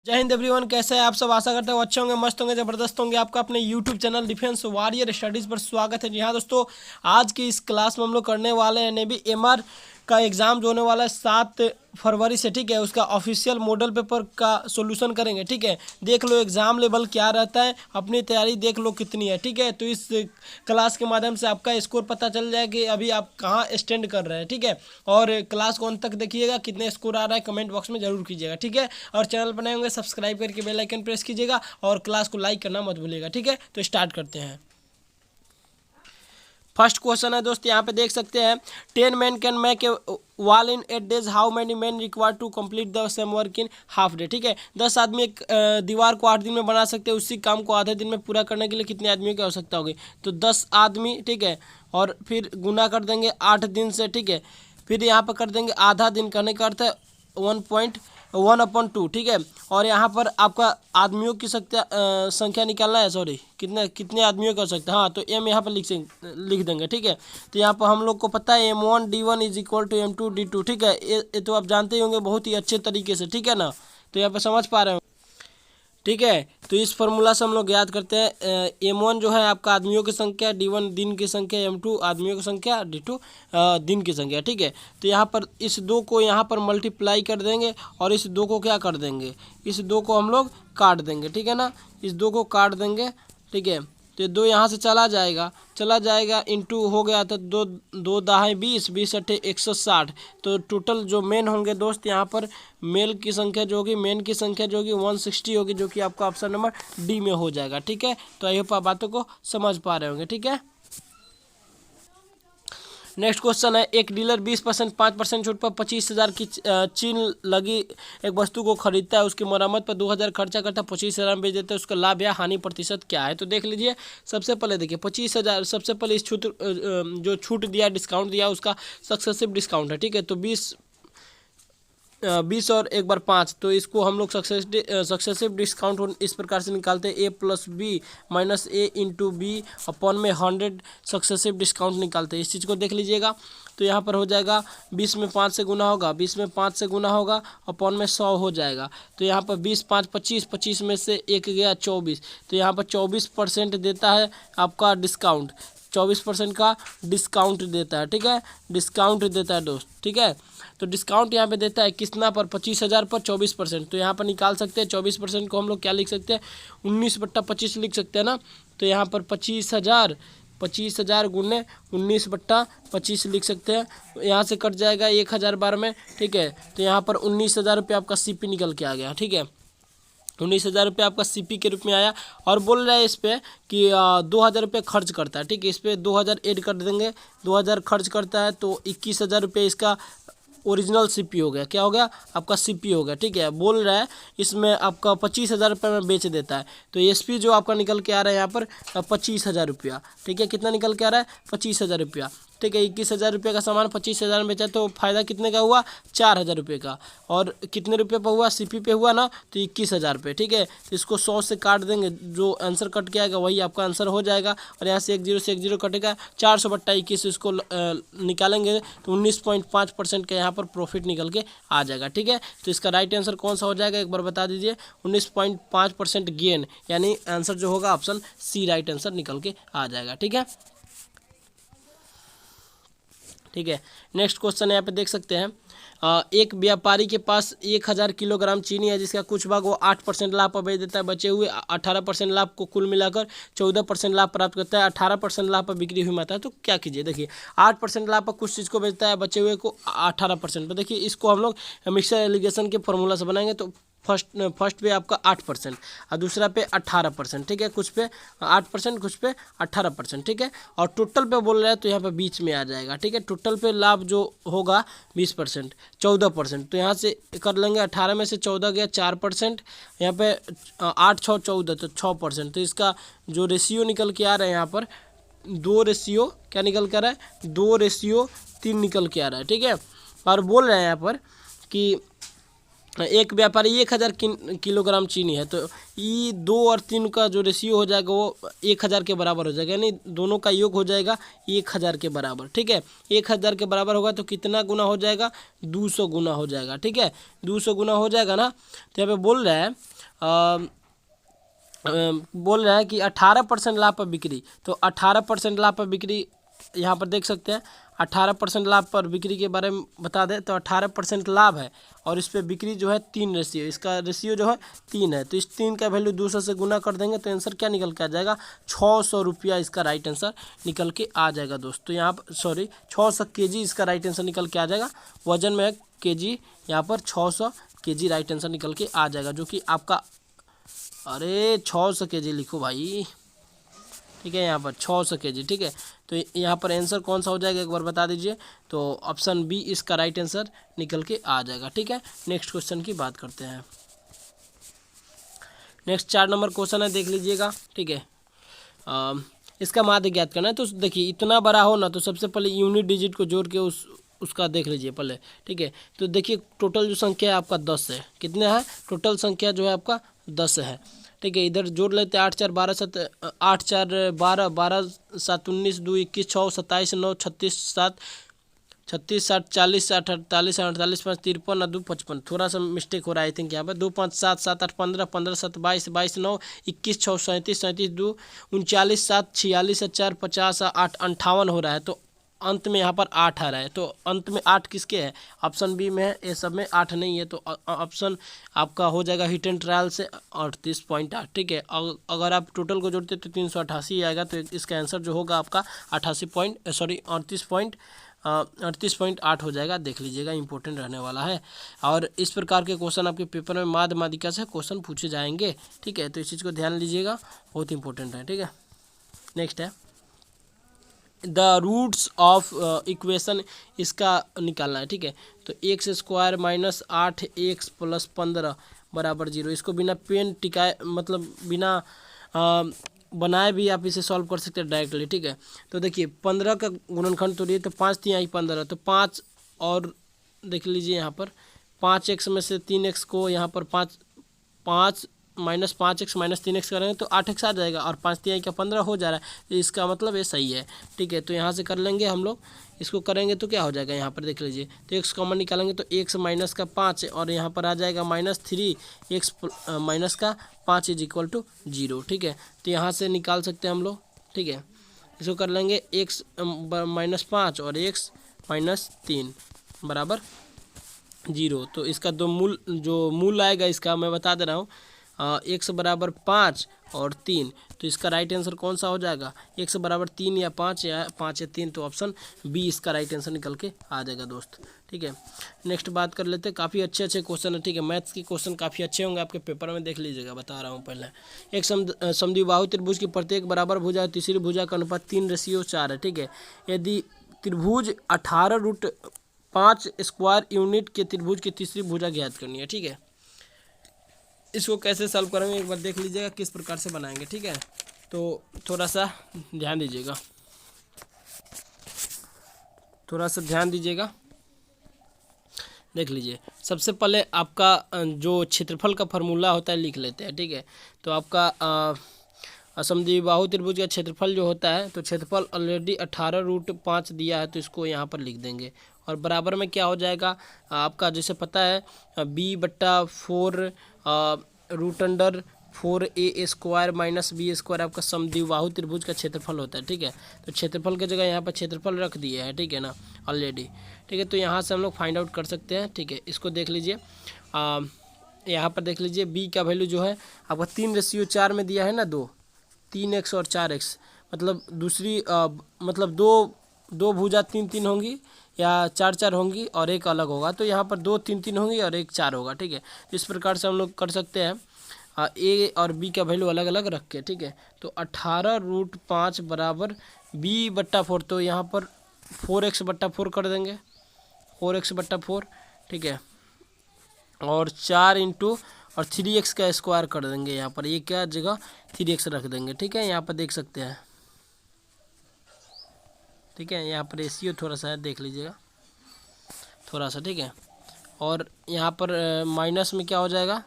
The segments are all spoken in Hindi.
जय हिंद एवरीवन, कैसे हैं आप सब। आशा करते हो अच्छे होंगे, मस्त होंगे, ज़बरदस्त होंगे। आपका अपने YouTube channel defence warrior studies पर स्वागत है। जी हाँ दोस्तों, आज की इस क्लास में हम लोग करने वाले हैं नेवी एमआर का एग्ज़ाम जो होने वाला है 7 फरवरी से। ठीक है, उसका ऑफिशियल मॉडल पेपर का सॉल्यूशन करेंगे। ठीक है, देख लो एग्ज़ाम लेवल क्या रहता है, अपनी तैयारी देख लो कितनी है। ठीक है, तो इस क्लास के माध्यम से आपका स्कोर पता चल जाए कि अभी आप कहाँ स्टैंड कर रहे हैं। ठीक है, और क्लास को अंत तक देखिएगा, कितने स्कोर आ रहा है कमेंट बॉक्स में जरूर कीजिएगा। ठीक है, और चैनल पर नए होंगे सब्सक्राइब करके बेल आइकन प्रेस कीजिएगा और क्लास को लाइक करना मत भूलिएगा। ठीक है, तो स्टार्ट करते हैं। फर्स्ट क्वेश्चन है दोस्त, यहाँ पे देख सकते हैं 10 man can make a wall in 8 days, how many man require to complete the same work in half day. ठीक है, 10 आदमी एक दीवार को 8 दिन में बना सकते हैं, उसी काम को आधे दिन में पूरा करने के लिए कितने आदमियों की आवश्यकता होगी। तो 10 आदमी, ठीक है, और फिर गुना कर देंगे 8 दिन से। ठीक है, फिर यहाँ पर कर देंगे आधा दिन, करने का अर्थ है 1.1/2। ठीक है, और यहाँ पर आपका आदमियों की संख्या निकालना है। सॉरी, कितने आदमियों की आवश्यकता। हाँ, तो एम यहाँ पर लिख देंगे। ठीक है, तो यहाँ पर हम लोग को पता है M1D1 is equal to M2D2। ठीक है, ये तो आप जानते ही होंगे बहुत ही अच्छे तरीके से। ठीक है ना, तो यहाँ पर समझ पा रहे हो। ठीक है, तो इस फॉर्मूला से हम लोग याद करते हैं M1 जो है आपका आदमियों की संख्या, D1 दिन की संख्या, M2 आदमियों की संख्या, D2 दिन की संख्या। ठीक है, तो यहाँ पर इस दो को यहाँ पर मल्टीप्लाई कर देंगे और इस दो को क्या कर देंगे, इस दो को हम लोग काट देंगे। ठीक है ना, इस दो को काट देंगे। ठीक है, तो दो यहाँ से चला जाएगा इंटू हो गया, तो दो दाहें 20, 20 अट्ठे 160। तो टोटल जो मेन होंगे दोस्त, यहाँ पर मेल की संख्या जो होगी, मेन की संख्या जो होगी 160 होगी, जो कि आपका ऑप्शन नंबर डी में हो जाएगा। ठीक है, तो आई होप आप बातों को समझ पा रहे होंगे। ठीक है, नेक्स्ट क्वेश्चन है, एक डीलर 20% 5% छूट पर 25,000 की चीन लगी एक वस्तु को खरीदता है, उसकी मरम्मत पर 2,000 खर्चा करता है, 25,000 में बेच देता है, उसका लाभ या हानि प्रतिशत क्या है। तो देख लीजिए, सबसे पहले देखिए 25,000, सबसे पहले इस जो छूट दिया, डिस्काउंट दिया, उसका सक्सेसिव डिस्काउंट है। ठीक है, तो 20 और एक बार 5, तो इसको हम लोग सक्सेसिव डिस्काउंट इस प्रकार से निकालते हैं, A+B माइनस A/B अपॉन में 100 सक्सेसिव डिस्काउंट निकालते हैं। इस चीज़ को देख लीजिएगा, तो यहाँ पर हो जाएगा 20 में 5 से गुना होगा, 20 में 5 से गुना होगा, अपॉन में 100 हो जाएगा। तो यहाँ पर 20 5 25, 25 में से एक गया 24, तो यहाँ पर 24% देता है आपका डिस्काउंट, 24% का डिस्काउंट देता है। ठीक है, डिस्काउंट देता है दोस्त। ठीक है, तो डिस्काउंट यहाँ पे देता है कितना पर, 25,000 पर 24%। तो यहाँ पर निकाल सकते हैं 24% को हम लोग क्या लिख सकते हैं, 19/25 लिख सकते हैं ना। तो यहाँ पर 25,000 गुने 19/25 लिख सकते हैं। यहाँ से कट जाएगा 1,000 बार में। ठीक है, तो यहाँ पर 19,000 रुपये आपका CP निकल के आ गया। ठीक है, 19,000 रुपये आपका CP के रूप में आया, और बोल रहा है इस पर कि 2,000 रुपये खर्च करता है। ठीक है, इस पर 2,000 ऐड कर देंगे, 2,000 खर्च करता है, तो 21,000 रुपये इसका ओरिजिनल CP हो गया। क्या हो गया, आपका CP हो गया। ठीक है, बोल रहा है इसमें आपका 25,000 रुपये में बेच देता है, तो SP जो आपका निकल के आ रहा है यहाँ पर 25,000 रुपया। ठीक है, कितना निकल के आ रहा है, 25,000 रुपया। ठीक है, 21,000 रुपये का सामान 25,000 में बेचा, तो फ़ायदा कितने का हुआ, 4,000 रुपये का। और कितने रुपये पर हुआ, CP पे हुआ ना, तो 21,000 रुपये। ठीक है, तो इसको 100 से काट देंगे, जो आंसर कट के आएगा वही आपका आंसर हो जाएगा। और यहाँ से एक जीरो कटेगा, 400/21 इसको निकालेंगे, तो 19.5% का यहाँ पर प्रॉफिट निकल के आ जाएगा। ठीक है, तो इसका राइट आंसर कौन सा हो जाएगा, एक बार बता दीजिए। 19.5% गेन, यानी आंसर जो होगा ऑप्शन C राइट आंसर निकल के आ जाएगा। ठीक है, ठीक है, नेक्स्ट क्वेश्चन यहाँ पे देख सकते हैं, एक व्यापारी के पास 1,000 किलोग्राम चीनी है, जिसका कुछ भाग वो 8% लाभ पर बेच देता है, बचे हुए 18% लाभ को कुल मिलाकर 14% लाभ प्राप्त करता है, 18% लाभ पर बिक्री हुई मात्रा है। तो क्या कीजिए, देखिए 8% लाभ पर कुछ चीज़ को बेचता है, बचे हुए को 18%। तो देखिए इसको हम लोग मिक्सर एलिगेशन के फॉर्मूला से बनाएंगे। तो फर्स्ट पे आपका 8% और दूसरा पे 18%। ठीक है, कुछ पे 8%, कुछ पे 18%। ठीक है, और टोटल पे बोल रहा है, तो यहाँ पे बीच में आ जाएगा। ठीक है, टोटल पे लाभ जो होगा 20%, 14%। तो यहाँ से कर लेंगे, 18 में से 14 गया 4%, यहाँ पे 8 6 14, तो 6%। तो इसका जो रेशियो निकल के आ रहा है यहाँ पर 2 क्या निकल कर रहा है, 2:3 निकल के आ रहा है। ठीक है, और बोल रहे हैं यहाँ पर कि एक व्यापारी 1,000 किलोग्राम चीनी है, तो ये 2 और 3 का जो रेशियो हो जाएगा वो 1,000 के बराबर हो जाएगा, यानी दोनों का योग हो जाएगा 1,000 के बराबर। ठीक है, 1,000 के बराबर होगा तो कितना गुना हो जाएगा, 200 गुना हो जाएगा। ठीक है, 200 गुना हो जाएगा ना। तो यहाँ पे बोल रहा है बोल रहा है कि 18% लाभ पर बिक्री, तो 18% लाभ पर बिक्री यहाँ पर देख सकते हैं। 18% लाभ पर बिक्री के बारे में बता दें तो 18% लाभ है और इस पर बिक्री जो है 3 रेशियो, इसका रेशियो जो है 3 है। तो इस 3 का वैल्यू 200 से गुना कर देंगे तो आंसर क्या निकल के आ जाएगा, 600 रुपया इसका राइट आंसर निकल के आ जाएगा दोस्त। तो यहाँ पर 600 केजी इसका राइट आंसर निकल के आ जाएगा। वजन में है केजी, यहाँ पर 600 केजी राइट आंसर निकल के आ जाएगा, जो कि आपका 600 केजी लिखो भाई, ठीक है, यहाँ पर 600 केजी, ठीक है। तो यहाँ पर आंसर कौन सा हो जाएगा एक बार बता दीजिए। तो ऑप्शन बी इसका राइट आंसर निकल के आ जाएगा, ठीक है। नेक्स्ट क्वेश्चन की बात करते हैं। नेक्स्ट 4 नंबर क्वेश्चन है, देख लीजिएगा, ठीक है। इसका माध्य ज्ञात करना है। तो देखिए इतना बड़ा हो ना, तो सबसे पहले यूनिट डिजिट को जोड़ के उसका देख लीजिए पहले, ठीक है। तो देखिए टोटल जो संख्या है आपका 10 है। कितना है टोटल संख्या जो है आपका 10 है, ठीक है। इधर जोड़ लेते हैं 8 4 12 7 8 4 12 12 7 19 2 21 6 27 9 36 7 36 7 40 8 48 48 5 53 2 55। थोड़ा सा मिस्टेक हो रहा है आई थिंक यहाँ पर। 2 5 7 7 8 15 15 7 22 22 9 21 6 37 37 2 39 7 46 4 50 8 58 हो रहा है। तो अंत में यहाँ पर 8 आ रहा है। तो अंत में 8 किसके है, ऑप्शन बी में है, ये सब में 8 नहीं है। तो ऑप्शन आपका हो जाएगा हिट एंड ट्रायल से 38.8, ठीक है। अगर आप टोटल को जोड़ते तो 388 आएगा। तो इसका आंसर जो होगा आपका 38.8 हो जाएगा। देख लीजिएगा, इंपॉर्टेंट रहने वाला है। और इस प्रकार के क्वेश्चन आपके पेपर में माध्य माध्यिका से क्वेश्चन पूछे जाएंगे, ठीक है। तो इस चीज़ को ध्यान लीजिएगा, बहुत इंपॉर्टेंट है, ठीक है। नेक्स्ट है द रूट्स ऑफ इक्वेशन, इसका निकालना है, ठीक है। तो x square minus 8x plus 15 बराबर 0। इसको बिना पेन टिकाए मतलब बिना बनाए भी आप इसे सॉल्व कर सकते हैं डायरेक्टली, ठीक है। तो देखिए 15 का गुणनखंड तोड़िए तो 5 3 15, तो 5 और देख लीजिए यहाँ पर 5x में से 3x को यहाँ पर 5 माइनस 5x माइनस 3x करेंगे तो 8x आ जाएगा और 5 3 का 15 हो जा रहा है। तो इसका मतलब ये सही है, ठीक है। तो यहाँ से कर लेंगे हम लोग, इसको करेंगे तो क्या हो जाएगा यहाँ पर देख लीजिए। तो x कॉमन निकालेंगे तो x माइनस का 5 और यहाँ पर आ जाएगा -3x माइनस का 5 इज इक्वल टू 0, ठीक है। तो यहाँ से निकाल सकते हैं हम लोग, ठीक है। इसको कर लेंगे x माइनस 5 और x माइनस 3 बराबर 0। तो इसका जो मूल आएगा इसका मैं बता दे रहा हूँ, x बराबर 5 और 3। तो इसका राइट आंसर कौन सा हो जाएगा, x बराबर 3 या 5 या 5 या 3। तो ऑप्शन बी इसका राइट आंसर निकल के आ जाएगा दोस्त, ठीक है। नेक्स्ट बात कर लेते हैं, काफ़ी अच्छे क्वेश्चन है, ठीक है। मैथ्स के क्वेश्चन काफ़ी अच्छे होंगे आपके पेपर में, देख लीजिएगा, बता रहा हूँ पहले। एक समद्विबाहु त्रिभुज की प्रत्येक बराबर भुजा और तीसरी भुजा का अनुपात 3:4 है, ठीक है। यदि त्रिभुज 18√5 स्क्वायर यूनिट के त्रिभुज की तीसरी भुजा ज्ञात करनी है, ठीक है। इसको कैसे सॉल्व करेंगे एक बार देख लीजिएगा, किस प्रकार से बनाएंगे, ठीक है। तो थोड़ा सा ध्यान दीजिएगा, देख लीजिए। सबसे पहले आपका जो क्षेत्रफल का फार्मूला होता है लिख लेते हैं, ठीक है। तो आपका समद्विबाहु त्रिभुज का क्षेत्रफल जो होता है, तो क्षेत्रफल ऑलरेडी 18√5 दिया है, तो इसको यहाँ पर लिख देंगे। और बराबर में क्या हो जाएगा आपका, जैसे पता है b/4 √4a square minus b square आपका समद्विबाहु त्रिभुज का क्षेत्रफल होता है, ठीक है। तो क्षेत्रफल की जगह यहाँ पर क्षेत्रफल रख दिए है, ठीक है ना, ऑलरेडी, ठीक है। तो यहाँ से हम लोग फाइंड आउट कर सकते हैं, ठीक है। इसको देख लीजिए, यहाँ पर देख लीजिए b का वैल्यू जो है आपका 3:4 में दिया है ना, 3x और 4x, मतलब दूसरी मतलब दो भुजा 3 3 होंगी या 4 4 होंगी और एक अलग होगा। तो यहाँ पर 2 3 3 होंगी और एक 4 होगा, ठीक है। इस प्रकार से हम लोग कर सकते हैं a और b का वैल्यू अलग अलग रख के, ठीक है। तो 18√5 बराबर b/4, तो यहाँ पर 4x/4 कर देंगे, 4x/4, ठीक है। और 4 इंटू और 3x का स्क्वायर कर देंगे, यहाँ पर ये क्या जगह 3x रख देंगे, ठीक है। यहाँ पर देख सकते हैं, ठीक है। यहाँ पर रेशियो थोड़ा सा है, देख लीजिएगा थोड़ा सा, ठीक है। और यहाँ पर माइनस में क्या हो जाएगा,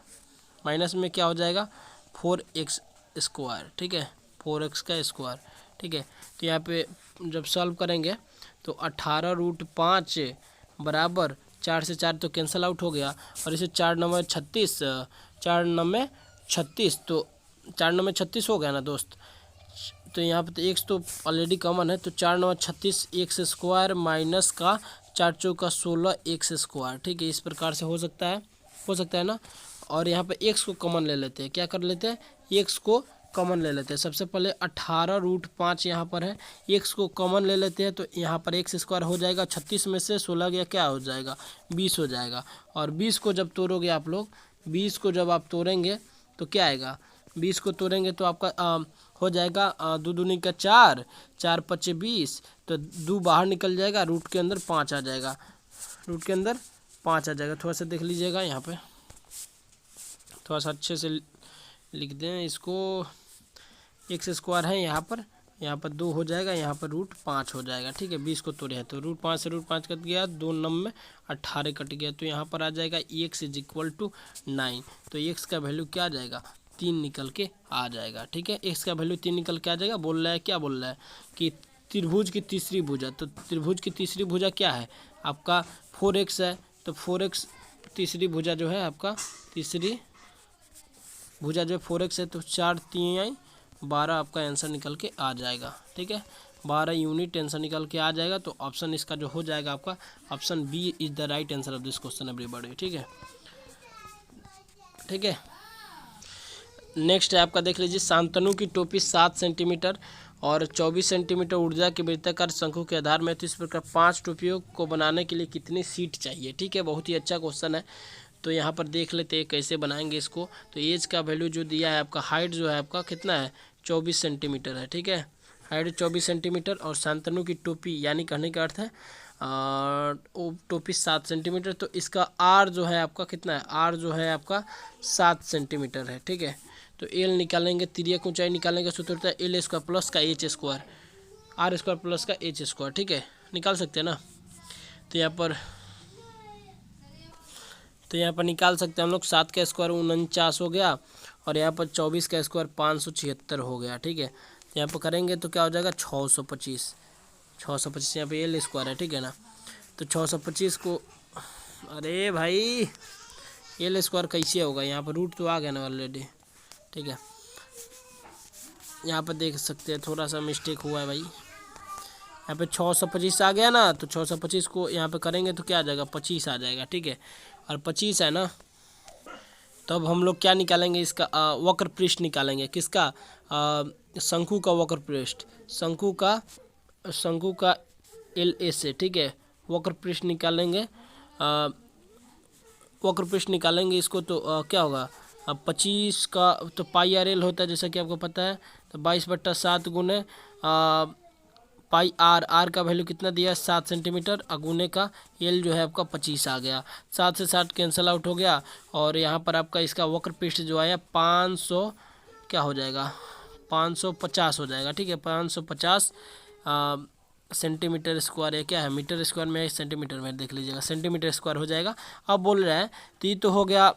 4x स्क्वायर, ठीक है, 4x का स्क्वायर, ठीक है। तो यहाँ पे जब सॉल्व करेंगे तो 18√5 बराबर 4 से 4 तो कैंसिल आउट हो गया, और इसे 4 9 36, 4 9 36, तो 4 9 में 36 हो गया ना दोस्त। तो यहाँ पे तो एक्स तो ऑलरेडी कॉमन है, तो 4 9 36 एक्स स्क्वायर माइनस का 4 चौका 16 एक्स स्क्वायर। ठीक है, इस प्रकार से हो सकता है ना। और यहाँ पे एक्स को कॉमन ले लेते हैं, क्या कर लेते हैं, एक्स को कॉमन ले लेते हैं। सबसे पहले 18√5 यहाँ पर है, एक्स को कॉमन ले लेते हैं, तो यहाँ पर एक्स स्क्वायर हो जाएगा। 36 में से 16 गया, क्या हो जाएगा, 20 हो जाएगा। और 20 को जब तोड़ोगे आप लोग, 20 को जब आप तोड़ेंगे तो क्या आएगा, 20 को तोड़ेंगे तो आपका हो जाएगा 2 दूनी का 4, 4 5 20, तो 2 बाहर निकल जाएगा, रूट के अंदर 5 आ जाएगा, रूट के अंदर 5 आ जाएगा। थोड़ा सा देख लीजिएगा, यहाँ पे थोड़ा सा अच्छे से लिख दें इसको। एक्स स्क्वायर है यहाँ पर 2 हो जाएगा, यहाँ पर √5 हो जाएगा। ठीक है, 20 को तोड़े हैं तो √5 से √5 कट गया, 2 9 में 18 कट गया, तो यहाँ पर आ जाएगा x = 9। तो x का वैल्यू क्या आ जाएगा, 3 निकल के आ जाएगा। ठीक है, x का वैल्यू 3 निकल के आ जाएगा। बोल रहा है, क्या बोल रहा है कि त्रिभुज की तीसरी भुजा, तो त्रिभुज की तीसरी भुजा क्या है आपका, 4x है, तो 4x तीसरी भुजा जो है आपका, तीसरी भुजा जो 4x है, तो 4 3 12 आपका आंसर निकल के आ जाएगा। ठीक है, 12 यूनिट आंसर निकल के आ जाएगा। तो ऑप्शन इसका जो हो जाएगा आपका, option B is the right answer of this question everybody. ठीक है, नेक्स्ट है आपका, देख लीजिए, शांतनु की टोपी 7 सेंटीमीटर और 24 सेंटीमीटर ऊर्जा के वृत्ताकार शंकु के आधार में, तो इस प्रकार 5 टोपियों को बनाने के लिए कितनी सीट चाहिए। ठीक है, बहुत ही अच्छा क्वेश्चन है। तो यहाँ पर देख लेते हैं कैसे बनाएंगे इसको। तो एज का वैल्यू जो दिया है आपका, हाइट जो है आपका कितना है, 24 सेंटीमीटर है। ठीक है, हाइट 24 सेंटीमीटर और शांतनु की टोपी, यानी कहने का अर्थ है टोपी 7 सेंटीमीटर, तो इसका आर जो है आपका कितना है, आर जो है आपका 7 सेंटीमीटर है। ठीक है, तो एल निकालेंगे, तिर्यक ऊंचाई निकालेंगे, सूत्र होता है L² प्लस का H स्क्वायर, R² प्लस का H स्क्वायर। ठीक है, निकाल सकते हैं ना। तो यहाँ पर निकाल सकते हैं हम लोग, 7 का स्क्वायर 49 हो गया, और यहाँ पर 24 का स्क्वायर 576 हो गया। ठीक है, तो यहाँ पर करेंगे तो क्या हो जाएगा, 625 यहाँ पे L स्क्वायर है। ठीक है ना, तो 625 को, अरे भाई L स्क्वायर कैसे होगा, यहाँ पर रूट तो आ गया ना ऑलरेडी। ठीक है, यहाँ पर देख सकते हैं थोड़ा सा मिस्टेक हुआ है भाई, यहाँ पे 625 आ गया ना, तो 625 को यहाँ पे करेंगे तो क्या आ जाएगा, 25 आ जाएगा। ठीक है, और 25 है ना, तो अब हम लोग क्या निकालेंगे, इसका वक्र पृष्ठ निकालेंगे, किसका, शंकु का वक्र पृष्ठ, शंकु का LA से। ठीक है, वक्र पृष्ठ निकालेंगे, वक्र पृष्ठ निकालेंगे इसको, तो क्या होगा, 25 का तो πRL होता है, जैसा कि आपको पता है, तो 22/7 गुने πR का वैल्यू कितना दिया, 7 सेंटीमीटर, गुने का L जो है आपका 25 आ गया, 7 से 7 कैंसिल आउट हो गया, और यहाँ पर आपका इसका वक्र पृष्ठ जो आया 500 क्या हो जाएगा, 550 हो जाएगा। ठीक है, 550 सेंटीमीटर स्क्वायर है, क्या है, मीटर स्क्वायर में है, सेंटीमीटर में देख लीजिएगा, सेंटीमीटर स्क्वायर हो जाएगा। अब बोल रहा है, तो ये तो हो गया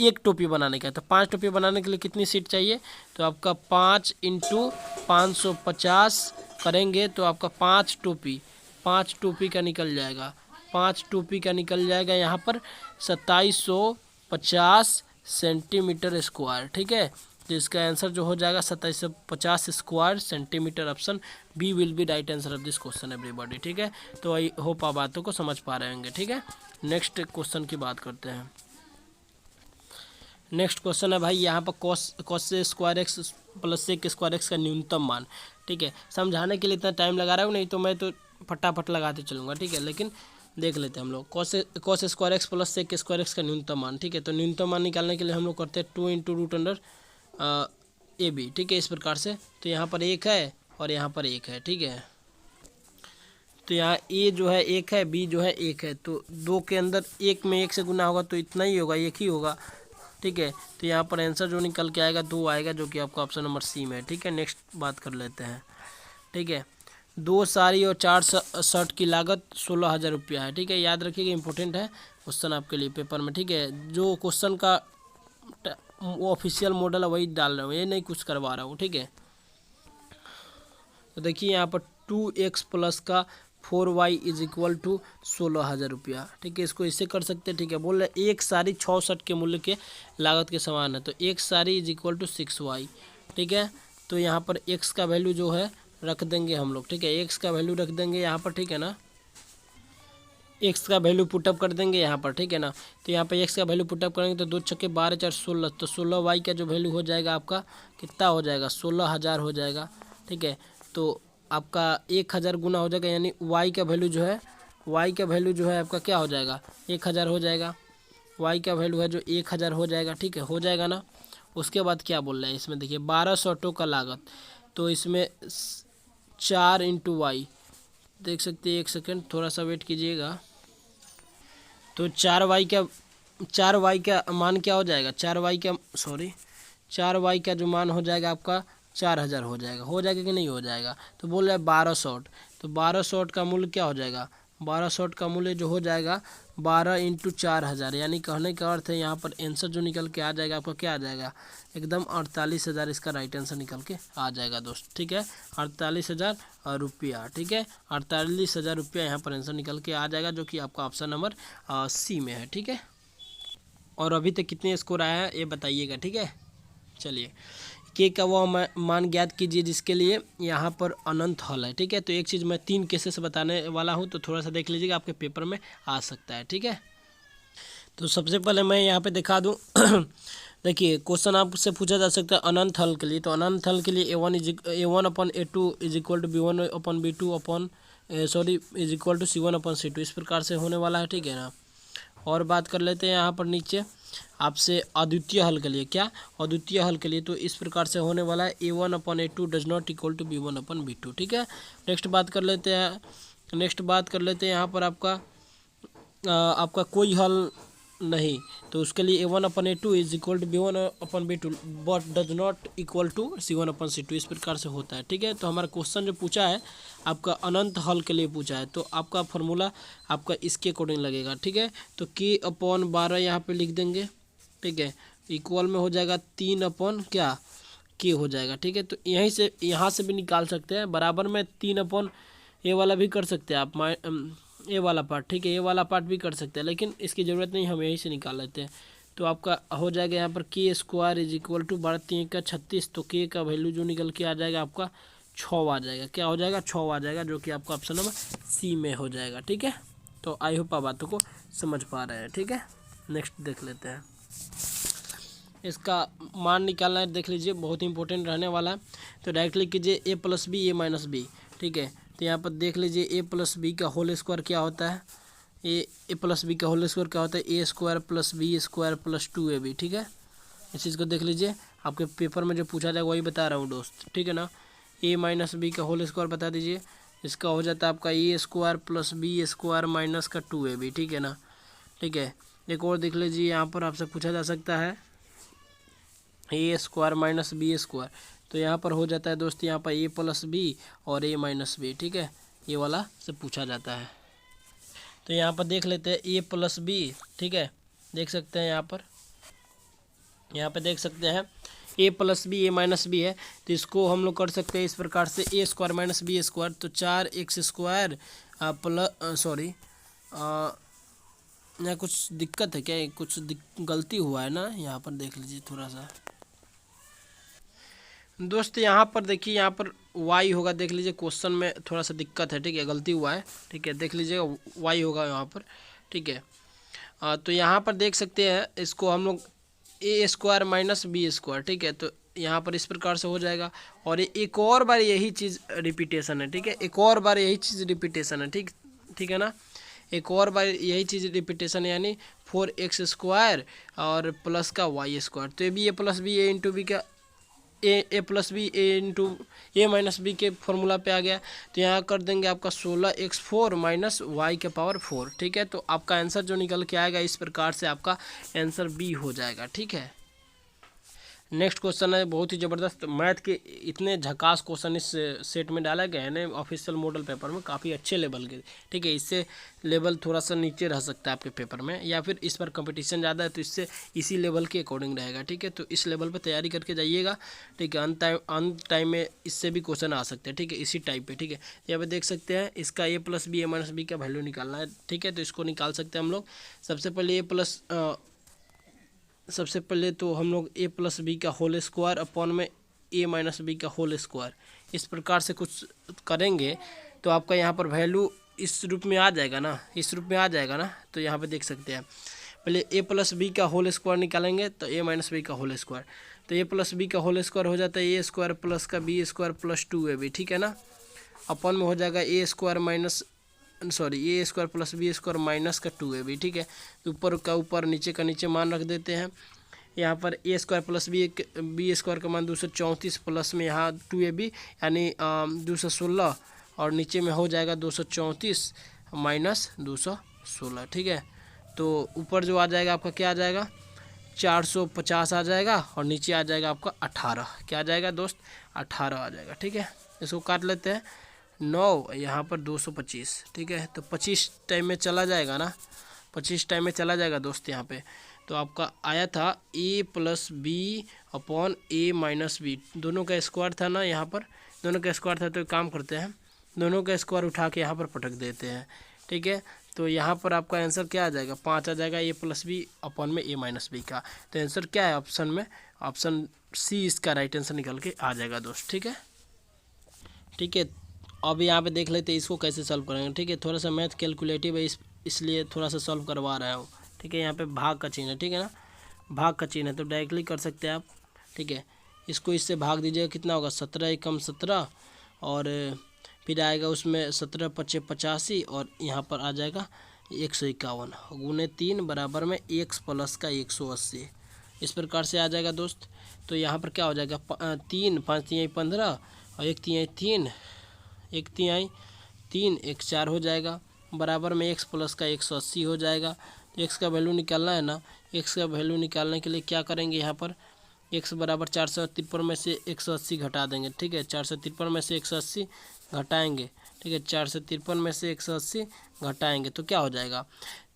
एक टोपी बनाने का, तो 5 टोपी बनाने के लिए कितनी सीट चाहिए, तो आपका 5 × 550 करेंगे तो आपका 5 टोपी का निकल जाएगा, 5 टोपी का निकल जाएगा यहाँ पर 2750 सेंटीमीटर स्क्वायर। ठीक है, तो इसका आंसर जो हो जाएगा 2750 square centimetre. Option B will be right answer of this question everybody. ठीक है, तो आई होप आप बातों को समझ पा रहे होंगे। ठीक है, नेक्स्ट क्वेश्चन की बात करते हैं। नेक्स्ट क्वेश्चन है भाई, यहाँ पर cos square X plus sec square X का न्यूनतम मान। ठीक है, समझाने के लिए इतना टाइम लगा रहा हूँ, नहीं तो मैं तो फटाफट लगाते चलूँगा। ठीक है, लेकिन देख लेते हैं हम लोग, cos square X plus sec square X का न्यूनतम मान। ठीक है, तो न्यूनतम मान निकालने के लिए हम लोग करते हैं 2 × √AB। ठीक है, इस प्रकार से, तो यहाँ पर 1 है और यहाँ पर 1 है। ठीक है, तो यहाँ A जो है 1 है, B जो है 1 है, तो 2 के अंदर 1 में 1 से गुना होगा तो इतना ही होगा, 1 ही होगा। ठीक है, तो यहाँ पर आंसर जो निकल के आएगा 2 आएगा, जो कि आपका ऑप्शन नंबर सी में है। ठीक है, नेक्स्ट बात कर लेते हैं। ठीक है, 2 साड़ी और 4 शर्ट की लागत 16,000 रुपया है। ठीक है, याद रखिएगा, इंपॉर्टेंट है क्वेश्चन आपके लिए पेपर में। ठीक है, जो क्वेश्चन का ऑफिशियल मॉडल है वही डाल रहा हूँ, ये नहीं कुछ करवा रहा हूँ। ठीक है, तो देखिए यहाँ पर 2x प्लस का 4y इज इक्वल टू 16,000 रुपया। ठीक है, इसको इससे कर सकते हैं। ठीक है, बोल रहे एक साड़ी 6 शर्ट के मूल्य के लागत के समान है, तो एक sari is equal to 6y। ठीक है, तो यहाँ पर x का वैल्यू जो है रख देंगे हम लोग। ठीक है, x का वैल्यू रख देंगे यहाँ पर। ठीक है ना, x का वैल्यू पुटअप कर देंगे यहाँ पर। ठीक है ना, तो यहाँ पर x का वैल्यू पुटअप करेंगे तो 2 छक्के 12 4 16, तो 16y का जो वैल्यू हो जाएगा आपका कितना हो जाएगा, 16,000 हो जाएगा। ठीक है, तो आपका 1,000 गुना हो जाएगा, यानी y का वैल्यू जो है, y का वैल्यू जो है आपका क्या हो जाएगा, 1,000 हो जाएगा। y का वैल्यू है जो 1,000 हो जाएगा। ठीक है, हो जाएगा ना। उसके बाद क्या बोल रहे हैं इसमें, देखिए 1200 ऑटो का लागत, तो इसमें 4 इंटू वाई देख सकते हैं। एक सेकेंड थोड़ा सा वेट कीजिएगा। तो 4y का मान क्या हो जाएगा, 4y का जो मान हो जाएगा आपका 4,000 हो जाएगा कि नहीं हो जाएगा। तो बोल रहे हैं 1200, तो 1200 का मूल्य क्या हो जाएगा, 1200 का मूल्य जो हो जाएगा 12 इंटू 4,000, यानी कहने का अर्थ है यहाँ पर आंसर जो निकल के आ जाएगा आपका क्या आ जाएगा, एकदम 48,000 इसका राइट आंसर निकल के आ जाएगा दोस्त। ठीक है, 48,000 रुपया। ठीक है, 48,000 रुपया यहाँ पर आंसर निकल के आ जाएगा, जो कि आपका ऑप्शन नंबर सी में है। ठीक है, और अभी तक कितने स्कोर आया है ये बताइएगा। ठीक है, चलिए के का वह मान ज्ञात कीजिए जिसके लिए यहाँ पर अनंत हल है। ठीक है, तो एक चीज़ मैं 3 केसेस बताने वाला हूँ, तो थोड़ा सा देख लीजिएगा, आपके पेपर में आ सकता है। ठीक है, तो सबसे पहले मैं यहाँ पे दिखा दूँ देखिए क्वेश्चन आपसे पूछा जा सकता है अनंत हल के लिए, तो अनंत हल के लिए A1 upon A2 is equal to B1 upon B2 upon is equal to C1 upon C2, इस प्रकार से होने वाला है। ठीक है ना, और बात कर लेते हैं यहाँ पर नीचे आपसे अद्वितीय हल के लिए, क्या अद्वितीय हल के लिए, तो इस प्रकार से होने वाला है A1 upon A2 does not equal to B1 upon B2। ठीक है, नेक्स्ट बात कर लेते हैं यहाँ पर आपका कोई हल नहीं, तो उसके लिए A1 upon A2 is equal to B1 upon B2 but does not equal to C1 upon C2, इस प्रकार से होता है। ठीक है, तो हमारा क्वेश्चन जो पूछा है आपका अनंत हल के लिए पूछा है, तो आपका फॉर्मूला आपका इसके अकॉर्डिंग लगेगा। ठीक है, तो K अपन 12 यहाँ पे लिख देंगे। ठीक है, इक्वल में हो जाएगा 3 अपन क्या K हो जाएगा। ठीक है, तो यहाँ से भी निकाल सकते हैं, बराबर में 3 अपन ये वाला भी कर सकते हैं आप, ए वाला पार्ट। ठीक है, ए वाला पार्ट भी कर सकते हैं, लेकिन इसकी ज़रूरत नहीं, हम यहीं से निकाल लेते हैं। तो आपका हो जाएगा यहाँ पर K² इज इक्वल टू 12 3 का 36, तो K का वैल्यू जो निकल के आ जाएगा आपका 6 आ जाएगा। क्या हो जाएगा, 6 आ जाएगा, जो कि आपका ऑप्शन नंबर सी में हो जाएगा। ठीक है, तो आई होप आप बातों को समझ पा रहे हैं। ठीक है, नेक्स्ट देख लेते हैं, इसका मान निकालना है, देख लीजिए बहुत इंपॉर्टेंट रहने वाला है। तो डायरेक्टली कीजिए A + B A - B। ठीक है, तो यहाँ पर देख लीजिए A + B का होल स्क्वायर क्या होता है, A + B का होल स्क्वायर क्या होता है, A² + B² + 2AB। ठीक है, इस चीज़ को देख लीजिए, आपके पेपर में जो पूछा जाएगा वही बता रहा हूँ दोस्त। ठीक है ना, A - B का होल स्क्वायर बता दीजिए, इसका हो जाता है आपका A² + B² - 2AB। ठीक है ना, ठीक है, एक और देख लीजिए, यहाँ पर आपसे पूछा जा सकता है A² - B², तो यहाँ पर हो जाता है दोस्त, यहाँ पर A + B और A - B। ठीक है, ये वाला से पूछा जाता है। तो यहाँ पर देख लेते हैं A + B। ठीक है, देख सकते हैं यहाँ पे देख सकते हैं A + B A - B है, तो इसको हम लोग कर सकते हैं इस प्रकार से A² - B², तो 4x² यहाँ कुछ दिक्कत है क्या, कुछ गलती हुआ है ना, यहाँ पर देख लीजिए थोड़ा सा दोस्त, यहाँ पर देखिए, यहाँ पर y होगा, देख लीजिए क्वेश्चन में थोड़ा सा दिक्कत है। ठीक है, गलती हुआ है। ठीक है, देख लीजिएगा y होगा यहाँ पर। ठीक है, तो यहाँ पर देख सकते हैं, इसको हम लोग A² - B²। ठीक है, तो यहाँ पर इस प्रकार से हो जाएगा, और एक और बार यही चीज़ रिपीटेशन है। ठीक है, एक और बार यही चीज़ रिपीटेशन है। ठीक है ना, एक और बार यही चीज़ रिपीटेशन है, यानी 4x² और प्लस का y², तो ये भी A + B A × B का A + B A × A - B के फॉर्मूला पे आ गया। तो यहाँ कर देंगे आपका 16x4 - y⁴। ठीक है, तो आपका आंसर जो निकल के आएगा इस प्रकार से आपका आंसर B हो जाएगा। ठीक है, नेक्स्ट क्वेश्चन है बहुत ही ज़बरदस्त मैथ के, इतने झकास क्वेश्चन इस सेट में डाला गया है ना ऑफिशियल मॉडल पेपर में, काफ़ी अच्छे लेवल के, ठीक है। इससे लेवल थोड़ा सा नीचे रह सकता है आपके पेपर में, या फिर इस पर कंपटीशन ज़्यादा है तो इससे इसी लेवल के अकॉर्डिंग रहेगा, ठीक है। तो इस लेवल पर तैयारी करके जाइएगा, ठीक है। अंत टाइम में इससे भी क्वेश्चन आ सकते हैं, ठीक है, इसी टाइप पे, ठीक है। यहाँ पे देख सकते हैं इसका a + b a - b का वैल्यू निकालना है, ठीक है। तो इसको निकाल सकते हैं हम लोग। सबसे पहले तो हम लोग a + b का होल स्क्वायर अपॉन में a - b का होल स्क्वायर, इस प्रकार से कुछ करेंगे तो आपका यहाँ पर वैल्यू इस रूप में आ जाएगा ना, इस रूप में आ जाएगा ना। तो यहाँ पे देख सकते हैं पहले a + b का होल स्क्वायर निकालेंगे तो a - b का होल स्क्वायर, तो a + b का होल स्क्वायर हो जाता है a स्क्वायर प्लस का b स्क्वायर प्लस 2ab, ठीक है ना। अपॉन में हो जाएगा a square plus b square minus का 2ab, ठीक है। ऊपर का ऊपर नीचे का नीचे मान रख देते हैं। यहाँ पर a square plus b square का मान 234 प्लस में यहाँ 2ab यानी 216, और नीचे में हो जाएगा 234 माइनस 216, ठीक है। तो ऊपर जो आ जाएगा आपका क्या आ जाएगा 450 आ जाएगा, और नीचे आ जाएगा आपका 18, क्या आ जाएगा दोस्त 18 आ जाएगा, ठीक है। इसको काट लेते हैं 9, यहाँ पर 225, ठीक है। तो 25 टाइम में चला जाएगा ना, 25 टाइम में चला जाएगा दोस्त यहाँ पे। तो आपका आया था a + b upon a - b, दोनों का स्क्वायर था ना, यहाँ पर दोनों का स्क्वायर था। तो काम करते हैं दोनों का स्क्वायर उठा के यहाँ पर पटक देते हैं, ठीक है। तो यहाँ पर आपका आंसर क्या आ जाएगा 5 आ जाएगा a + b अपॉन में a - b का। तो आंसर क्या है ऑप्शन में, ऑप्शन सी इसका राइट आंसर निकल के आ जाएगा दोस्त, ठीक है, ठीक है। अब यहाँ पे देख लेते हैं इसको कैसे सॉल्व करेंगे, ठीक है। थोड़ा सा मैथ कैलकुलेटिव है, इसलिए थोड़ा सा सॉल्व करवा रहा हूँ, ठीक है। यहाँ पे भाग का चिन्ह है, ठीक है ना, भाग का चिन्ह है तो डायरेक्टली कर सकते हैं आप, ठीक है। इसको इससे भाग दीजिएगा, कितना होगा 17 × 17, और फिर आएगा उसमें 17 × 5 = 85, और यहाँ पर आ जाएगा 151 गुने 3 बराबर में x प्लस का 180, इस प्रकार से आ जाएगा दोस्त। तो यहाँ पर क्या हो जाएगा 3 5 3 15 और 1 3 3 1 3 3 1 4 हो जाएगा, बराबर में x प्लस का 180 हो जाएगा। तो x का वैल्यू निकालना है ना, x का वैल्यू निकालने के लिए क्या करेंगे यहाँ पर x बराबर 453 में से 180 घटा देंगे, ठीक है। 453 में से 180 घटाएंगे, ठीक है। 453 में से 180 घटाएंगे तो क्या हो जाएगा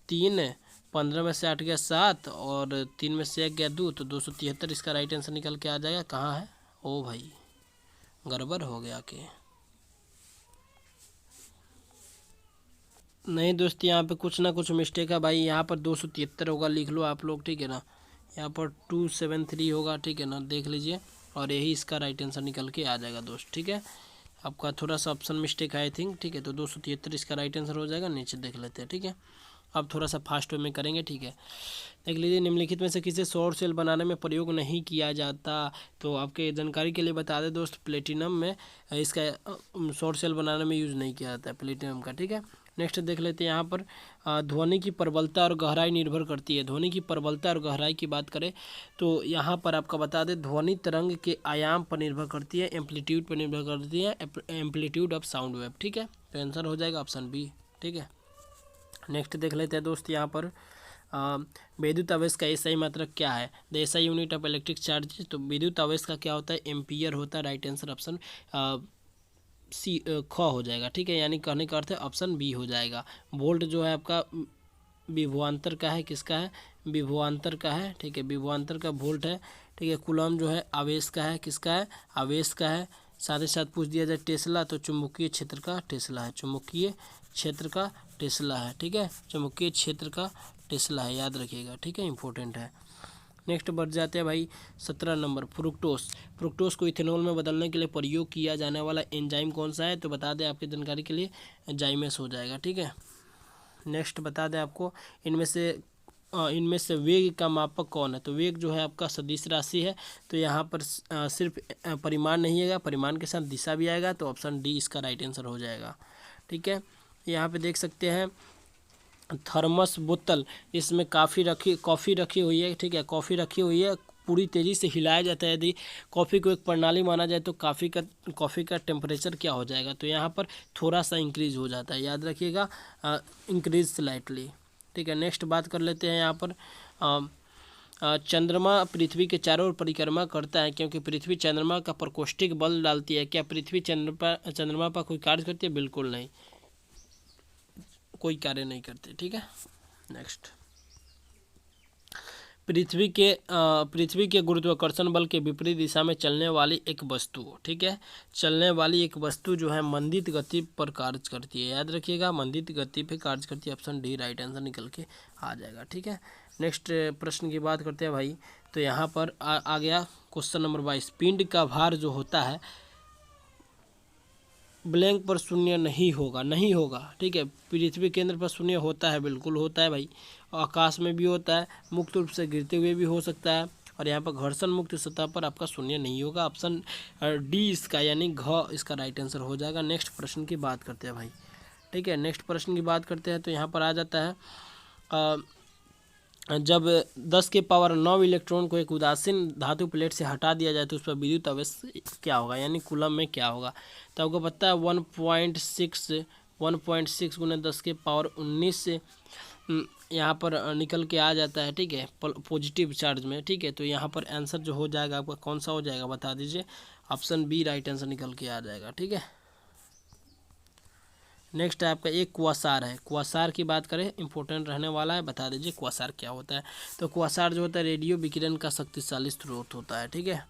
3 15 में से 8 गया 7, और 3 में से 1 गया 2, तो 273 इसका राइट आंसर निकल के आ जाएगा। कहाँ है ओ भाई, गड़बड़ हो गया कि नहीं दोस्त, यहाँ पे कुछ ना कुछ मिस्टेक है भाई। यहाँ पर 273 होगा, लिख लो आप लोग, ठीक है ना। यहाँ पर 273 होगा, ठीक है ना, देख लीजिए, और यही इसका राइट आंसर निकल के आ जाएगा दोस्त, ठीक है। आपका थोड़ा सा ऑप्शन मिस्टेक है आई थिंक, ठीक है। तो 273 इसका राइट आंसर हो जाएगा। नीचे देख लेते हैं, ठीक है। अब थोड़ा सा फास्ट वे में करेंगे, ठीक है। देख लीजिए, निम्नलिखित में से किसे सौर सेल बनाने में प्रयोग नहीं किया जाता। तो आपके जानकारी के लिए बता दें दोस्त, प्लेटिनम में इसका सौर सेल बनाने में यूज़ नहीं किया जाता है प्लेटिनम का, ठीक है। नेक्स्ट देख लेते हैं यहाँ पर ध्वनि की प्रबलता और गहराई निर्भर करती है। ध्वनि की प्रबलता और गहराई की बात करें तो यहाँ पर आपका बता दें ध्वनि तरंग के आयाम पर निर्भर करती है, एम्पलीट्यूड पर निर्भर करती है, एम्पलीट्यूड ऑफ साउंड वेव, ठीक है। तो आंसर हो जाएगा ऑप्शन बी, ठीक है। नेक्स्ट देख लेते हैं दोस्त यहाँ पर विद्युत आवेश का एसआई मात्रक क्या है, the SI unit of electric charge. तो विद्युत आवेश का क्या होता है एम्पियर होता है। राइट आंसर ऑप्शन सी ख हो जाएगा, ठीक है। यानी कहने का अर्थ है ऑप्शन बी हो जाएगा। वोल्ट जो है आपका विभवांतर का है, किसका है विभवांतर का है, ठीक है। विभवांतर का वोल्ट है, ठीक है। कूलम जो है आवेश का है, किसका है आवेश का है। साथ ही साथ पूछ दिया जाए टेस्ला, तो चुंबकीय क्षेत्र का टेस्ला है, चुंबकीय क्षेत्र का टेस्ला है, ठीक है। चुंबकीय क्षेत्र का टेस्ला है, याद रखिएगा, ठीक है, इंपॉर्टेंट है। नेक्स्ट बढ़ जाते हैं भाई 17 नंबर फ्रुक्टोस। फ्रुक्टोस को इथेनॉल में बदलने के लिए प्रयोग किया जाने वाला एंजाइम कौन सा है, तो बता दें आपकी जानकारी के लिए जाइमेस हो जाएगा, ठीक है। नेक्स्ट बता दें आपको इनमें से वेग का मापक कौन है। तो वेग जो है आपका सदिश राशि है। तो यहाँ पर सिर्फ परिमाण नहीं आएगा, परिमाण के साथ दिशा भी आएगा। तो ऑप्शन डी इसका राइट आंसर हो जाएगा, ठीक है। यहाँ पे देख सकते हैं थर्मस बोतल, इसमें कॉफ़ी रखी हुई है, ठीक है। कॉफ़ी रखी हुई है, पूरी तेज़ी से हिलाया जाता है। यदि कॉफ़ी को एक प्रणाली माना जाए तो कॉफ़ी का टेम्परेचर क्या हो जाएगा, तो यहाँ पर थोड़ा सा इंक्रीज हो जाता है, याद रखिएगा, इंक्रीज स्लाइटली, ठीक है। नेक्स्ट बात कर लेते हैं यहाँ पर चंद्रमा पृथ्वी के चारों ओर परिक्रमा करता है क्योंकि पृथ्वी चंद्रमा का प्रकोष्ठिक बल डालती है। क्या पृथ्वी चंद्रमा पर कोई कार्य करती है? बिल्कुल नहीं, कोई कार्य नहीं करती। ठीक है, नेक्स्ट, पृथ्वी के गुरुत्वाकर्षण बल के विपरीत दिशा में चलने वाली एक वस्तु, ठीक है, चलने वाली एक वस्तु जो है मंदित गति पर कार्य करती है। याद रखिएगा, मंदित गति पे कार्य करती है। ऑप्शन डी राइट आंसर निकल के आ जाएगा। ठीक है, नेक्स्ट प्रश्न की बात करते हैं भाई। तो यहाँ पर आ गया क्वेश्चन नंबर 22। पिंड का भार जो होता है ब्लैंक पर शून्य नहीं होगा। ठीक है, पृथ्वी केंद्र पर शून्य होता है, बिल्कुल होता है भाई। आकाश में भी होता है, मुक्त रूप से गिरते हुए भी हो सकता है, और यहाँ पर घर्षण मुक्त सतह पर आपका शून्य नहीं होगा। ऑप्शन डी इसका यानी घ इसका राइट आंसर हो जाएगा। नेक्स्ट प्रश्न की बात करते हैं भाई। ठीक है, नेक्स्ट प्रश्न की बात करते हैं। तो यहाँ पर आ जाता है जब 10 के पावर 9 इलेक्ट्रॉन को एक उदासीन धातु प्लेट से हटा दिया जाए तो उस पर विद्युत आवेश क्या होगा, यानी कूलम में क्या होगा। तो आपको पता है 1.6 गुने 10 के पावर 19 से यहाँ पर निकल के आ जाता है। ठीक है, पॉजिटिव चार्ज में। ठीक है, तो यहाँ पर आंसर जो हो जाएगा आपका कौन सा हो जाएगा बता दीजिए। ऑप्शन बी राइट आंसर निकल के आ जाएगा। ठीक है, नेक्स्ट है आपका एक क्वासार है। क्वासार की बात करें, इंपॉर्टेंट रहने वाला है, बता दीजिए क्वासार क्या होता है। तो क्वासार जो होता है रेडियो विकिरण का शक्तिशाली स्रोत होता है। ठीक है,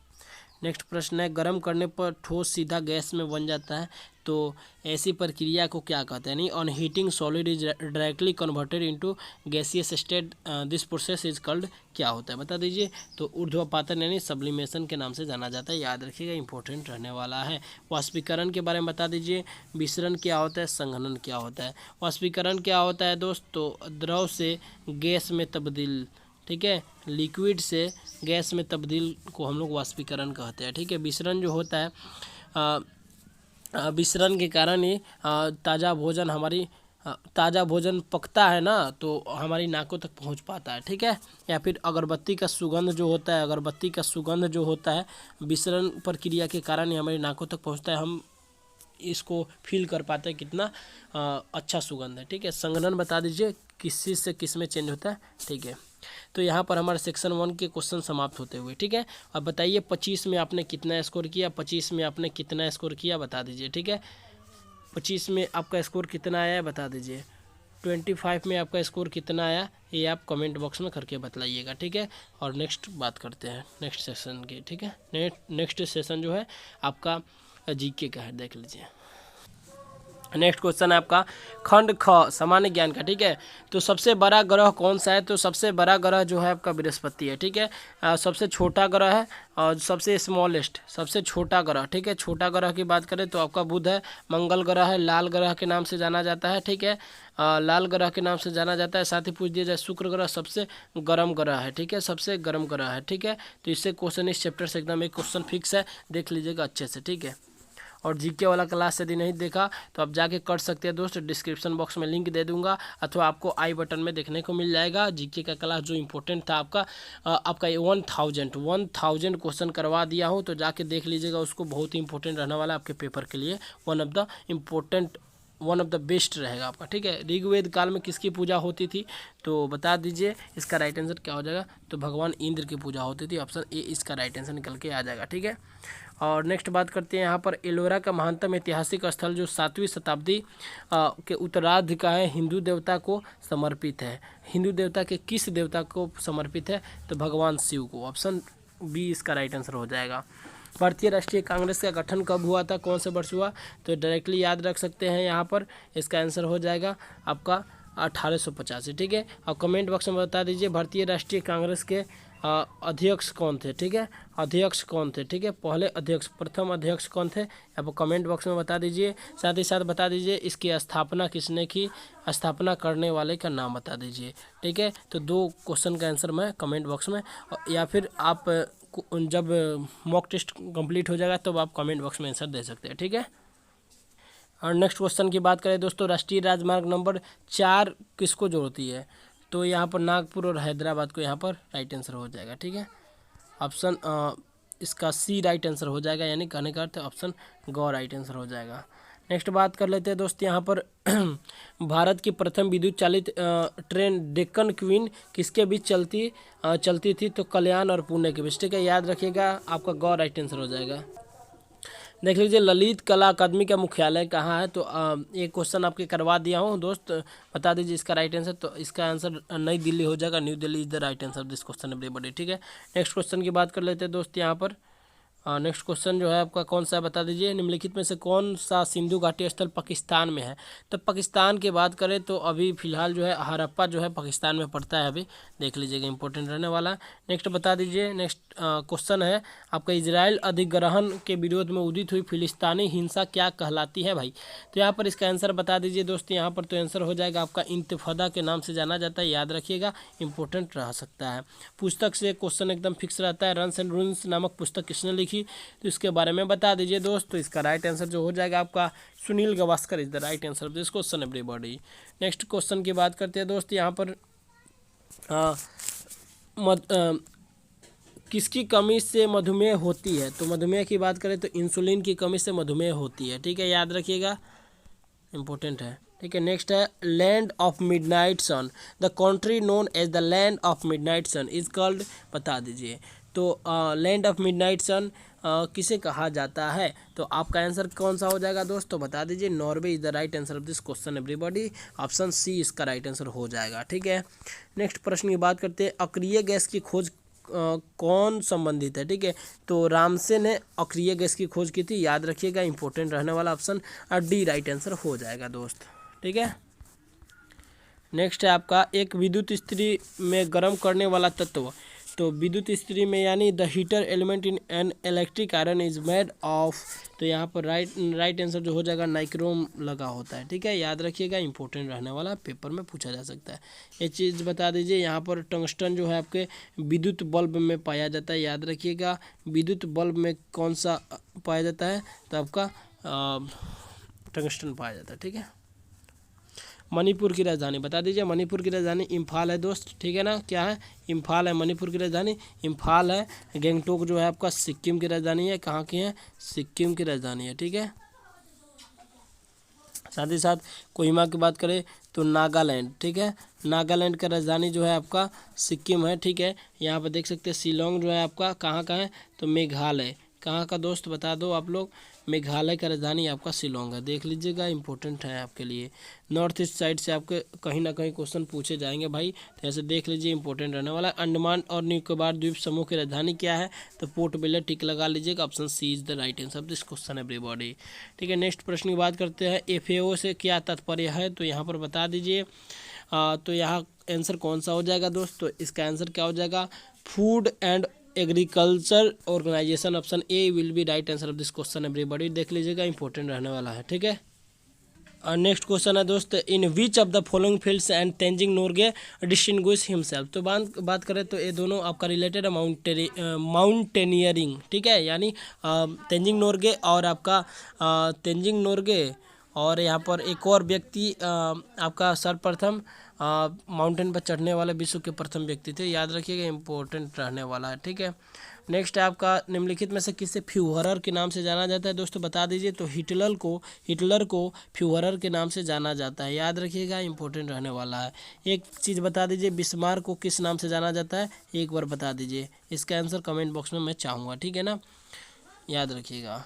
नेक्स्ट प्रश्न है गर्म करने पर ठोस सीधा गैस में बन जाता है, तो ऐसी प्रक्रिया को क्या कहते हैं। यानी on heating solid is directly converted into gaseous state, this process is called क्या होता है बता दीजिए। तो ऊर्ध्वपातन यानी सब्लिमेशन के नाम से जाना जाता है। याद रखिएगा, इंपॉर्टेंट रहने वाला है। वाष्पीकरण के बारे में बता दीजिए। विसरण क्या होता है, संघनन क्या होता है। वाष्पीकरण क्या होता है दोस्त, तो द्रव से गैस में तब्दील, ठीक है, लिक्विड से गैस में तब्दील को हम लोग वाष्पीकरण कहते हैं। ठीक है, विसरण जो होता है विसरण के कारण ही ताज़ा भोजन पकता है ना, तो हमारी नाकों तक पहुंच पाता है। ठीक है, या फिर अगरबत्ती का सुगंध जो होता है विसरण प्रक्रिया के कारण ही हमारी नाकों तक पहुंचता है। हम इसको फील कर पाते हैं कितना अच्छा सुगंध है। ठीक है, संघनन बता दीजिए किस चीज़ से किस में चेंज होता है। ठीक है, तो यहाँ पर हमारे सेक्शन 1 के क्वेश्चन समाप्त होते हुए। ठीक है, अब बताइए 25 में आपने कितना स्कोर किया, 25 में आपने कितना स्कोर किया बता दीजिए। ठीक है, 25 में आपका स्कोर कितना आया है बता दीजिए। 25 में आपका स्कोर कितना आया ये आप कमेंट बॉक्स में करके बतलाइएगा। ठीक है, और नेक्स्ट बात करते हैं नेक्स्ट सेशन की। ठीक है, नेक्स्ट सेशन जो है आपका जीके का है, देख लीजिए। नेक्स्ट क्वेश्चन है आपका खंड ख सामान्य ज्ञान का। ठीक है, तो सबसे बड़ा ग्रह कौन सा है, तो सबसे बड़ा ग्रह जो है आपका बृहस्पति है। ठीक है, सबसे छोटा ग्रह है और सबसे स्मॉलेस्ट सबसे छोटा ग्रह। ठीक है, छोटा ग्रह की बात करें तो आपका बुध है। मंगल ग्रह है, लाल ग्रह के नाम से जाना जाता है। ठीक है, लाल ग्रह के नाम से जाना जाता है। साथ ही पूछ दिया जाए शुक्र ग्रह सबसे गर्म ग्रह है। ठीक है, सबसे गर्म ग्रह है। ठीक है, तो इससे क्वेश्चन इस चैप्टर से एकदम एक क्वेश्चन फिक्स है, देख लीजिएगा अच्छे से। ठीक है, और जीके वाला क्लास यदि नहीं देखा तो आप जाके कर सकते हैं दोस्त, डिस्क्रिप्शन बॉक्स में लिंक दे दूंगा अथवा आपको आई बटन में देखने को मिल जाएगा। जीके का क्लास जो इंपॉर्टेंट था आपका 1000 क्वेश्चन करवा दिया हूँ, तो जाके देख लीजिएगा उसको, बहुत ही इंपॉर्टेंट रहने वाला है आपके पेपर के लिए। वन ऑफ द बेस्ट रहेगा आपका। ठीक है, ऋग्वेद काल में किसकी पूजा होती थी, तो बता दीजिए इसका राइट आंसर क्या हो जाएगा। तो भगवान इंद्र की पूजा होती थी। ऑप्शन ए इसका राइट आंसर निकल के आ जाएगा। ठीक है, और नेक्स्ट बात करते हैं यहाँ पर एलोरा का महानतम ऐतिहासिक स्थल जो 7वीं शताब्दी के उत्तरार्ध का है, हिंदू देवता को समर्पित है। हिंदू देवता के किस देवता को समर्पित है, तो भगवान शिव को। ऑप्शन बी इसका राइट आंसर हो जाएगा। भारतीय राष्ट्रीय कांग्रेस का गठन कब हुआ था, कौन से वर्ष हुआ, तो डायरेक्टली याद रख सकते हैं यहाँ पर, इसका आंसर हो जाएगा आपका 1885। ठीक है, और कमेंट बॉक्स में बता दीजिए भारतीय राष्ट्रीय कांग्रेस के अध्यक्ष कौन थे। ठीक है, अध्यक्ष कौन थे। ठीक है, पहले अध्यक्ष, प्रथम अध्यक्ष कौन थे, आप कमेंट बॉक्स में बता दीजिए। साथ ही साथ बता दीजिए इसकी स्थापना किसने की, स्थापना करने वाले का नाम बता दीजिए। ठीक है, तो 2 क्वेश्चन का आंसर मैं कमेंट बॉक्स में, या फिर आप जब मॉक टेस्ट कंप्लीट हो जाएगा तब आप कमेंट बॉक्स में आंसर दे सकते हैं। ठीक है, और नेक्स्ट क्वेश्चन की बात करें दोस्तों, राष्ट्रीय राजमार्ग नंबर 4 किसको जोड़ती है, तो यहाँ पर नागपुर और हैदराबाद को यहाँ पर राइट आंसर हो जाएगा। ठीक है, ऑप्शन इसका सी राइट आंसर हो जाएगा, यानी कहने का अर्थ ऑप्शन ग राइट आंसर हो जाएगा। नेक्स्ट बात कर लेते हैं दोस्त यहाँ पर भारत की प्रथम विद्युत चालित ट्रेन डेक्कन क्वीन किसके बीच चलती थी? तो कल्याण और पुणे के बीच। ठीक है, याद रखिएगा, आपका गौ राइट आंसर हो जाएगा। देख लीजिए, ललित कला अकादमी का मुख्यालय कहाँ है? तो एक क्वेश्चन आपके करवा दिया हूँ दोस्त, बता दीजिए इसका राइट आंसर। तो इसका आंसर नई दिल्ली हो जाएगा, new Delhi is the right answer this question everybody. ठीक है, नेक्स्ट क्वेश्चन की बात कर लेते हैं दोस्त यहाँ पर। नेक्स्ट क्वेश्चन जो है आपका कौन सा है बता दीजिए। निम्नलिखित में से कौन सा सिंधु घाटी स्थल पाकिस्तान में है? तो पाकिस्तान की बात करें तो अभी फिलहाल जो है हड़प्पा जो है पाकिस्तान में पड़ता है, अभी देख लीजिएगा, इंपॉर्टेंट रहने वाला है। नेक्स्ट बता दीजिए, नेक्स्ट क्वेश्चन है आपका, इजराइल अधिग्रहण के विरोध में उदित हुई फिलिस्तीनी हिंसा क्या कहलाती है भाई? तो यहाँ पर इसका आंसर बता दीजिए दोस्त। यहाँ पर तो आंसर हो जाएगा आपका इंतफादा के नाम से जाना जाता है, याद रखिएगा, इंपॉर्टेंट रह सकता है। पुस्तक से क्वेश्चन एकदम फिक्स रहता है। रन्स एंड रूल्स नामक पुस्तक किसने लिखी? तो इसके बारे में बता दीजिए दोस्त। तो इसका राइट आंसर जो हो जाएगा आपका Sunil Gavaskar is the right answer of this question everybody. Next question की बात करते हैं दोस्त यहाँ पर, किसकी कमी से मधुमेह होती है? तो मधुमेह की बात करें तो इंसुलिन की कमी से मधुमेह होती है। ठीक है, याद रखिएगा, इंपॉर्टेंट है। ठीक है, नेक्स्ट है land of midnight sun, the country known as the land of midnight sun is called, बता दीजिए। तो लैंड ऑफ मिडनाइट सन किसे कहा जाता है? तो आपका आंसर कौन सा हो जाएगा दोस्त? तो बता दीजिए, Norway is the right answer of this question everybody. Option C इसका राइट आंसर हो जाएगा। ठीक है, नेक्स्ट प्रश्न की बात करते हैं, अक्रिय गैस की खोज कौन संबंधित है? ठीक है, तो रामसे ने अक्रिय गैस की खोज की थी, याद रखिएगा, इंपॉर्टेंट रहने वाला ऑप्शन डी राइट आंसर हो जाएगा दोस्त। ठीक है, नेक्स्ट है आपका, एक विद्युत इस्त्री में गर्म करने वाला तत्व। तो विद्युत इस्त्री में यानी the heater element in an electric iron is made of, तो यहाँ पर राइट आंसर जो हो जाएगा नाइक्रोम लगा होता है। ठीक है, याद रखिएगा, इंपॉर्टेंट रहने वाला, पेपर में पूछा जा सकता है। ये चीज़ बता दीजिए, यहाँ पर टंगस्टन जो है आपके विद्युत बल्ब में पाया जाता है, याद रखिएगा, विद्युत बल्ब में कौन सा पाया जाता है? तो आपका टंगस्टन पाया जाता है। ठीक है, मणिपुर की राजधानी बता दीजिए। मणिपुर की राजधानी इम्फाल है दोस्त। ठीक है ना, क्या है? इम्फाल है मणिपुर की राजधानी, इम्फाल है। गैंगटोक जो है आपका सिक्किम की राजधानी है, कहाँ की है? सिक्किम की राजधानी है। ठीक है, साथ ही साथ कोहिमा की बात करें तो नागालैंड। ठीक है, नागालैंड का राजधानी जो है आपका सिक्किम है। ठीक है, यहाँ पर देख सकते हैं शिलोंग जो है आपका कहाँ का है? तो मेघालय। कहाँ का दोस्त बता दो आप लोग? मेघालय का राजधानी आपका शिलोंग है, देख लीजिएगा, इंपॉर्टेंट है आपके लिए। नॉर्थ ईस्ट साइड से आपके कहीं ना कहीं क्वेश्चन पूछे जाएंगे भाई, तो ऐसे देख लीजिए, इंपॉर्टेंट रहने वाला है। अंडमान और निकोबार द्वीप समूह की राजधानी क्या है? तो पोर्ट ब्लेयर, टिक लगा लीजिएगा, option C is the right answer of this question everybody. ठीक है, नेक्स्ट प्रश्न की बात करते हैं, FAO से क्या तात्पर्य है? तो यहाँ पर बता दीजिए। तो यहाँ आंसर कौन सा हो जाएगा दोस्त? तो इसका आंसर क्या हो जाएगा? Food and Agriculture Organization, option A will be right answer of this question everybody, देख लीजिएगा, इंपॉर्टेंट रहने वाला है। ठीक है, नेक्स्ट क्वेश्चन है दोस्त, in which of the following fields and Tenzing Norgay distinguish himself. तो बात करें तो ये दोनों आपका रिलेटेड है माउंटेनियरिंग। ठीक है, यानी तेंजिंग नोर्गे और आपका तेंजिंग नोर्गे और यहाँ पर एक और व्यक्ति आपका सर्वप्रथम माउंटेन पर चढ़ने वाले विश्व के प्रथम व्यक्ति थे, याद रखिएगा, इंपॉर्टेंट रहने वाला है। ठीक है, नेक्स्ट है आपका, निम्नलिखित में से किसे फ्यूहरर के नाम से जाना जाता है? दोस्तों बता दीजिए। तो हिटलर को फ्यूहरर के नाम से जाना जाता है, याद रखिएगा, इंपॉर्टेंट रहने वाला है। एक चीज़ बता दीजिए, बिस्मार्क को किस नाम से जाना जाता है? एक बार बता दीजिए, इसका आंसर कमेंट बॉक्स में मैं चाहूँगा। ठीक है ना, याद रखिएगा।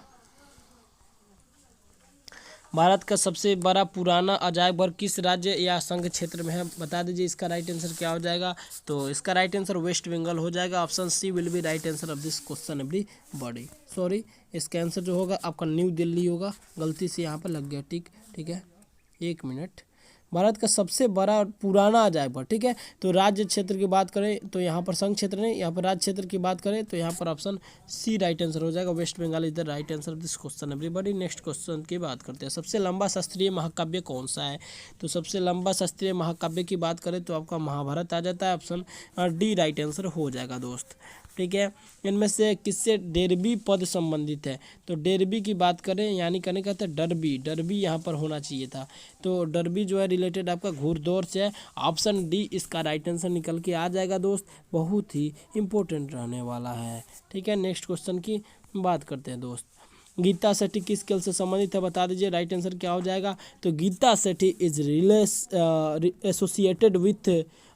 भारत का सबसे बड़ा पुराना अजायब घर किस राज्य या संघ क्षेत्र में है? बता दीजिए, इसका राइट आंसर क्या हो जाएगा? तो इसका राइट आंसर वेस्ट बंगाल हो जाएगा, option C will be right answer of this question everybody. Sorry, इसका आंसर जो होगा आपका न्यू दिल्ली होगा, गलती से यहाँ पर लग गया। ठीक है, एक मिनट। भारत का सबसे बड़ा पुराना अजायब घर, ठीक है, तो राज्य क्षेत्र की बात करें तो यहाँ पर संघ क्षेत्र नहीं, यहाँ पर राज्य क्षेत्र की बात करें तो यहाँ पर ऑप्शन सी राइट आंसर हो जाएगा, West Bengal is the right answer of this question everybody. Next question की बात करते हैं, सबसे लंबा शास्त्रीय महाकाव्य कौन सा है? तो सबसे लंबा शास्त्रीय महाकाव्य की बात करें तो आपका महाभारत आ जाता है, ऑप्शन डी राइट आंसर हो जाएगा दोस्त। ठीक है, इनमें से किससे डेरबी पद संबंधित है? तो डेरबी की बात करें यानी कहने कहते हैं डरबी यहाँ पर होना चाहिए था, तो डरबी जो है रिलेटेड आपका घुड़दौड़ से है, ऑप्शन डी इसका राइट आंसर निकल के आ जाएगा दोस्त, बहुत ही इंपॉर्टेंट रहने वाला है। ठीक है, नेक्स्ट क्वेश्चन की बात करते हैं दोस्त, गीता सेठी किस खेल से संबंधित है बता दीजिए। राइट आंसर क्या हो जाएगा, तो गीता सेठी इज एसोसिएटेड विथ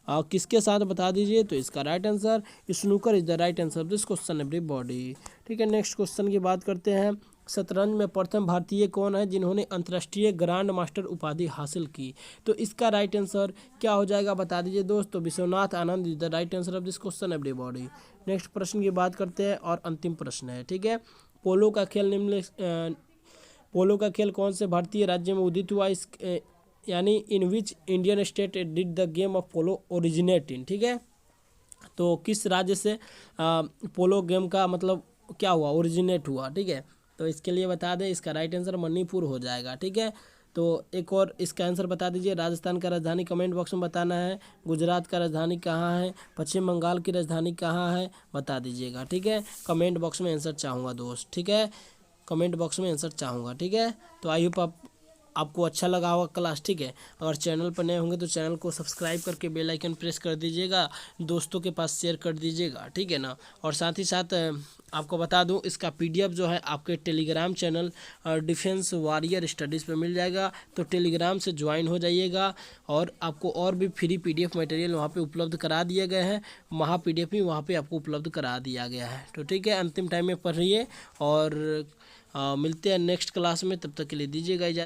किसके साथ बता दीजिए। तो इसका right answer snooker is the right answer of this question everybody. ठीक है, नेक्स्ट क्वेश्चन की बात करते हैं। शतरंज में प्रथम भारतीय कौन है जिन्होंने अंतर्राष्ट्रीय ग्रैंड मास्टर उपाधि हासिल की। तो इसका राइट आंसर क्या हो जाएगा बता दीजिए दोस्तों। Vishwanath Anand is the right answer of this question everybody. Next प्रश्न की बात करते हैं और अंतिम प्रश्न है। ठीक है, पोलो का खेल पोलो का खेल कौन से भारतीय राज्य में उदित हुआ, इस यानी in which Indian state did the game of polo originate in. ठीक है, तो किस राज्य से पोलो गेम का मतलब क्या हुआ, ओरिजिनेट हुआ। ठीक है, तो इसके लिए बता दें, इसका राइट आंसर मणिपुर हो जाएगा। ठीक है, तो एक और इसका आंसर बता दीजिए। राजस्थान का राजधानी कमेंट बॉक्स में बताना है। गुजरात का राजधानी कहाँ है, पश्चिम बंगाल की राजधानी कहाँ है बता दीजिएगा। ठीक है, कमेंट बॉक्स में आंसर चाहूँगा दोस्त। ठीक है, कमेंट बॉक्स में आंसर चाहूँगा। ठीक है, तो आई होप आपको अच्छा लगा होगा क्लास। ठीक है, अगर चैनल पर नए होंगे तो चैनल को सब्सक्राइब करके बेल आइकन प्रेस कर दीजिएगा, दोस्तों के पास शेयर कर दीजिएगा। ठीक है ना, और साथ ही साथ आपको बता दूं इसका पीडीएफ जो है आपके Telegram channel defence warrior studies पे मिल जाएगा, तो टेलीग्राम से ज्वाइन हो जाइएगा। और आपको और भी फ्री पीडीएफ मटेरियल वहाँ पे उपलब्ध करा दिए गए हैं, महा पीडीएफ भी वहाँ पे आपको उपलब्ध करा दिया गया है। तो ठीक है, अंतिम टाइम में पढ़िए और मिलते हैं नेक्स्ट क्लास में, तब तक के लिए दीजिएगा इजाज़त।